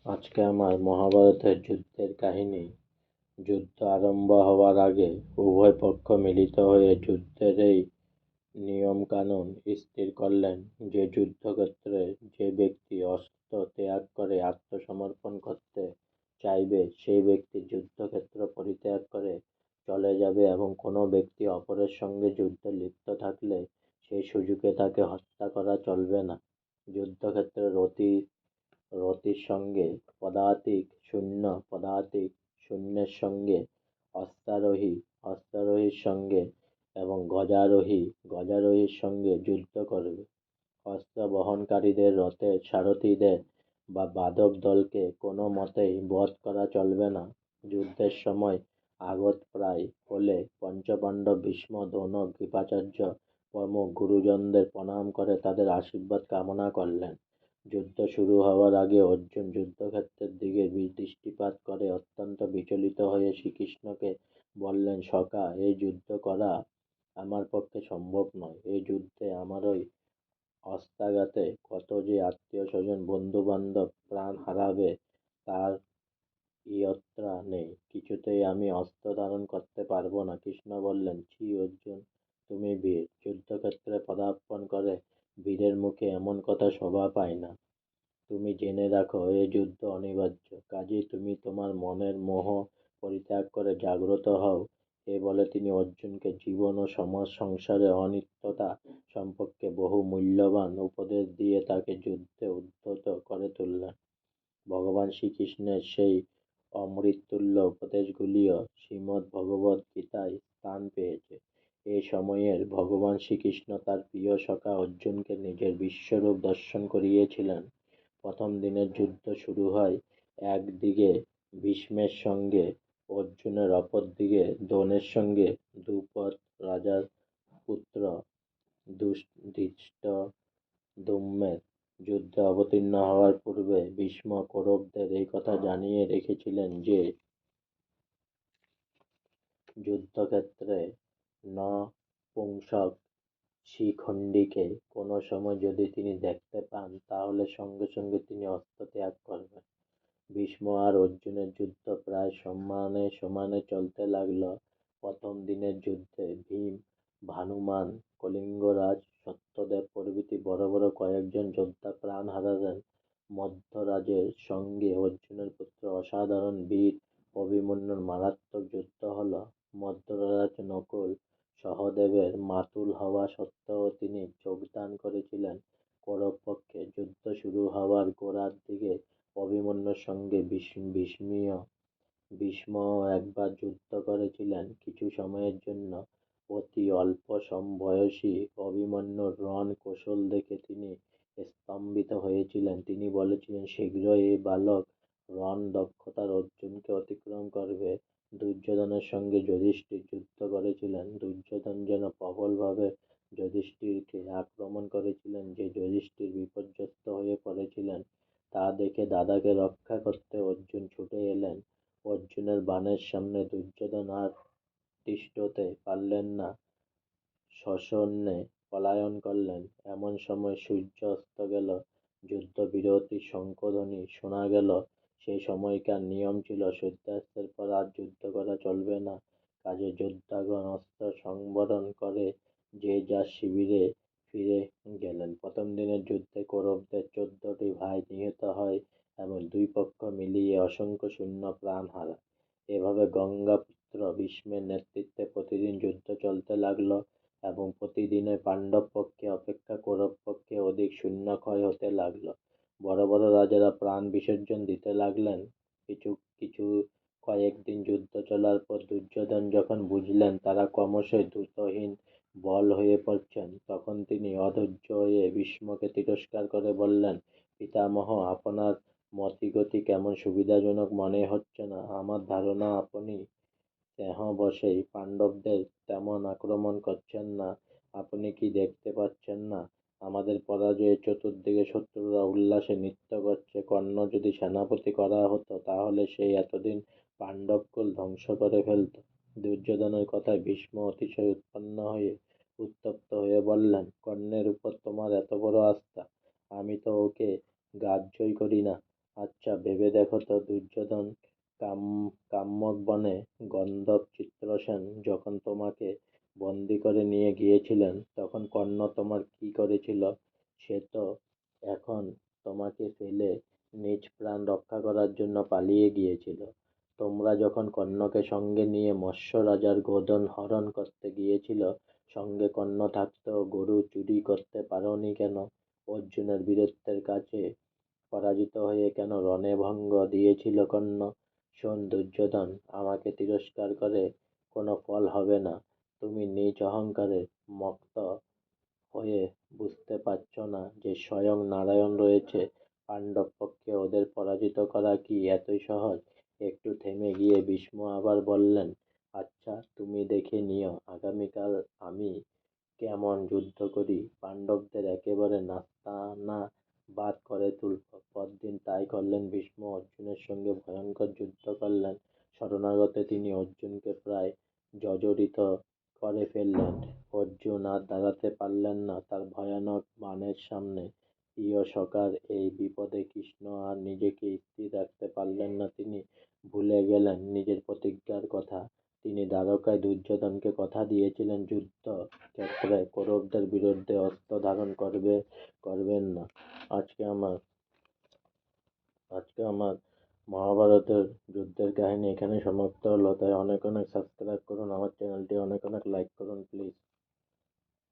আজকে আমার মহাভারতের যুদ্ধের কাহিনী। যুদ্ধ আরম্ভ হওয়ার আগে উভয় পক্ষ মিলিত হয়ে যুদ্ধের এই নিয়মকানুন স্থির করলেন যে যুদ্ধক্ষেত্রে যে ব্যক্তি অস্ত্র ত্যাগ করে আত্মসমর্পণ করতে চাইবে সেই ব্যক্তি যুদ্ধক্ষেত্র পরিত্যাগ করে চলে যাবে এবং কোনো ব্যক্তি অপরের সঙ্গে যুদ্ধে লিপ্ত থাকলে সেই সুযোগে তাকে হত্যা করা চলবে না। যুদ্ধক্ষেত্রে রতির সঙ্গে পদাতিক শূন্য, পদাতিক শূন্যের সঙ্গে অশ্বারোহী, অশ্বারোহীর সঙ্গে এবং গজারোহীর সঙ্গে যুদ্ধ করবে। অস্ত্র বহনকারীদের রথের সারথিদের বা বাদক দলকে কোনো মতেই বধ করা চলবে না। যুদ্ধের সময় আগত প্রায় হলে পঞ্চপাণ্ডব ভীষ্ম, দ্রোণ, কৃপাচার্য প্রমুখ গুরুজনদের প্রণাম করে তাদের আশীর্বাদ কামনা করলেন। যুদ্ধ শুরু হওয়ার আগে অর্জুন যুদ্ধক্ষেত্রের দিকে দৃষ্টিপাত করে অত্যন্ত বিচলিত হয়ে শ্রীকৃষ্ণকে বললেন, সখা, এই যুদ্ধ করা আমার পক্ষে সম্ভব নয়। এই যুদ্ধে আমারই অস্ত্রাঘাতে কত যে আত্মীয় স্বজন বন্ধু বান্ধব প্রাণ হারাবে তার ইয়ত্তা নেই। কিছুতেই আমি অস্ত্র ধারণ করতে পারব না। কৃষ্ণ বললেন, ছি অর্জুন, তুমি বীর, যুদ্ধক্ষেত্রে পদার্পণ করে বীরের মুখে এমন কথা শোভা পায় না। তুমি জেনে রাখো, এ যুদ্ধ অনিবার্য, কাজেই তুমি তোমার মনের মোহ পরিত্যাগ করে জাগ্রত হও। এ বলে তিনি অর্জুনকে জীবন ও সমাজ সংসারের অনিত্যতা সম্পর্কে বহু মূল্যবান উপদেশ দিয়ে তাকে যুদ্ধে উদ্যত করে তুললেন। ভগবান শ্রীকৃষ্ণের সেই অমৃততুল্য উপদেশগুলিও শ্রীমদ্ ভগবদ্ গীতায় স্থান পেয়েছে। এ সময়ের ভগবান শ্রীকৃষ্ণ তার প্রিয় সখা অর্জুনকে নিজের বিশ্বরূপ দর্শন করিয়েছিলেন। প্রথম দিনের যুদ্ধ শুরু হয় একদিকে ভীষ্মের সঙ্গে অর্জুনের, অপর দিকে দ্রোণের সঙ্গে দ্রুপদ রাজার পুত্র ধৃষ্টদ্যুম্নের। যুদ্ধে অবতীর্ণ হওয়ার পূর্বে ভীষ্ম কৌরবদের এই কথা জানিয়ে রেখেছিলেন যে যুদ্ধক্ষেত্রে নপুংসক শিখণ্ডীকে কোনো সময় যদি তিনি দেখতে পান তাহলে সঙ্গে সঙ্গে তিনি অস্ত্র ত্যাগ করবেন। ভীষ্ম আর অর্জুনের যুদ্ধ প্রায় সমানে সমানে চলতে লাগল। প্রথম দিনের যুদ্ধে ভীম, ভানুমান, কলিঙ্গরাজ, সত্যদেব প্রভৃতি বড় বড় কয়েকজন যোদ্ধা প্রাণ হারালেন। মধ্যরাজের সঙ্গে অর্জুনের পুত্র অসাধারণ বীর অভিমন্যুর মারাত্মক যুদ্ধ হল। মধ্যরাজ নকুল সহদেবের মাতুল হওয়া সত্ত্বেও তিনি যোগদান করেছিলেন কৌরব পক্ষে। যুদ্ধ শুরু হওয়ার গোড়ার দিকে অভিমন্যুর সঙ্গে ভীষ্মও একবার যুদ্ধ করেছিলেন। কিছু সময়ের জন্য অতি অল্প বয়সী অভিমন্যুর রণ কৌশল দেখে তিনি স্তম্ভিত হয়েছিলেন। তিনি বলেছিলেন, শীঘ্রই এই বালক রণ দক্ষতার অর্জুনকে অতিক্রম করবে। দুর্যোধনের সঙ্গে যুধিষ্ঠির যুদ্ধ করেছিলেন। দুর্যোধন যেন প্রবলভাবে যুধিষ্ঠিরকে আক্রমণ করেছিলেন যে যুধিষ্ঠির বিপর্যস্ত হয়ে পড়েছিলেন। তা দেখে দাদাকে রক্ষা করতে অর্জুন ছুটে এলেন। অর্জুনের বাণের সামনে দুর্যোধন আর তিষ্ঠতে পারলেন না, সসৈন্যে পলায়ন করলেন। এমন সময় সূর্য অস্ত গেল, যুদ্ধবিরতির শঙ্খধ্বনি শোনা গেল। সেই সময়কার নিয়ম ছিল সূর্যাস্তের পর আর যুদ্ধ করা চলবে না। কাজেই যোদ্ধাগণ অস্ত্র সংবরণ করে যে যার শিবিরে ফিরে গেলেন। প্রথম দিনের যুদ্ধে কৌরবদের 14টি ভাই নিহত হয় এবং দুই পক্ষ মিলিয়ে অসংখ্য সৈন্য প্রাণ হারায়। এভাবে গঙ্গাপুত্র ভীষ্মের নেতৃত্বে প্রতিদিন যুদ্ধ চলতে লাগল এবং প্রতিদিনই পাণ্ডব পক্ষে অপেক্ষা কৌরব পক্ষে অধিক সৈন্যক্ষয় হতে লাগল। বড় বড় রাজারা প্রাণ বিসর্জন দিতে লাগলেন। কিছু কিছু কয়েকদিন যুদ্ধ চলার পর দুর্যোধন যখন বুঝলেন তারা ক্রমশই দ্রুতহীন বল হয়ে পড়ছেন, তখন তিনি অধৈর্য হয়ে ভীষ্মকে তিরস্কার করে বললেন, পিতামহ, আপনার মতিগতি কেমন সুবিধাজনক মনে হচ্ছে না। আমার ধারণা আপনি স্নেহবশেই পাণ্ডবদের তেমন আক্রমণ করছেন না। আপনি কি দেখতে পাচ্ছেন না আমাদের পরাজয়ে চতুর্দিকে শত্রুরা উল্লাসে নৃত্য করছে? কর্ণ যদি সেনাপতি করা হতো তাহলে সেই এতদিন পাণ্ডবকুল ধ্বংস করে ফেলত। দুর্যোধনের কথায় ভীষ্ম অতিশয় উত্তপ্ত হয়ে বললেন, কর্ণের উপর তোমার এত বড় আস্থা? আমি তো ওকে গ্রাহ্যই করি না। আচ্ছা ভেবে দেখো তো দুর্যোধন কাম্যক বনে গন্ধর্ব চিত্রসেন যখন তোমাকে বন্দি করে নিয়ে গিয়েছিলেন তখন কর্ণ তোমার কি করেছিল? সে তো এখন তোমাকে ফেলে নিজ প্রাণ রক্ষা করার জন্য পালিয়ে গিয়েছিল। তোমরা যখন কর্ণকে সঙ্গে নিয়ে মৎস্য রাজার গোধন হরণ করতে গিয়েছিল, সঙ্গে কর্ণ থাকতেও গরু চুরি করতে পারোনি কেন? অর্জুনের বীরত্বের কাছে পরাজিত হয়ে কেন রণে ভঙ্গ দিয়েছিল কর্ণ? শোন দুর্যোধন, আমাকে তিরস্কার করে কোনো ফল হবে না। তুমি নিজ অহংকারে মত্ত হয়ে বুঝতে পারছ না যে স্বয়ং নারায়ণ রয়েছে পাণ্ডব পক্ষে। ওদের পরাজিত করা কি এতই সহজ? একটু থেমে গিয়ে ভীষ্ম আবার বললেন, আচ্ছা তুমি দেখে নিও আগামীকাল আমি কেমন যুদ্ধ করি, পাণ্ডবদের একেবারে নাস্তানা বাদ করে তুলব। পরদিন তাই করলেন ভীষ্ম। অর্জুনের সঙ্গে ভয়ঙ্কর যুদ্ধ করলেন। শরণাগতে তিনি অর্জুনকে প্রায় জর্জরিত করে ফেললেন। অর্জুন আর দাঁড়াতে পারলেন না তার ভয়ানক বাণের সামনে। প্রিয় সখার এই বিপদে কৃষ্ণ আর নিজেকে স্থির রাখতে পারলেন না। তিনি ভুলে গেলেন নিজের প্রতিজ্ঞার কথা। তিনি দ্বারকায় দুর্যোধনকে কথা দিয়েছিলেন যুদ্ধ ক্ষেত্রে কৌরবদের বিরুদ্ধে অস্ত্র ধারণ করবেন না। আজকে আমার আজকে আমার মহাভারতের যুদ্ধের কাহিনী এখানে সমাপ্ত হলো। তাই অনেক অনেক সাবস্ক্রাইব করুন আমার চ্যানেলটি, অনেক অনেক লাইক করুন প্লিজ।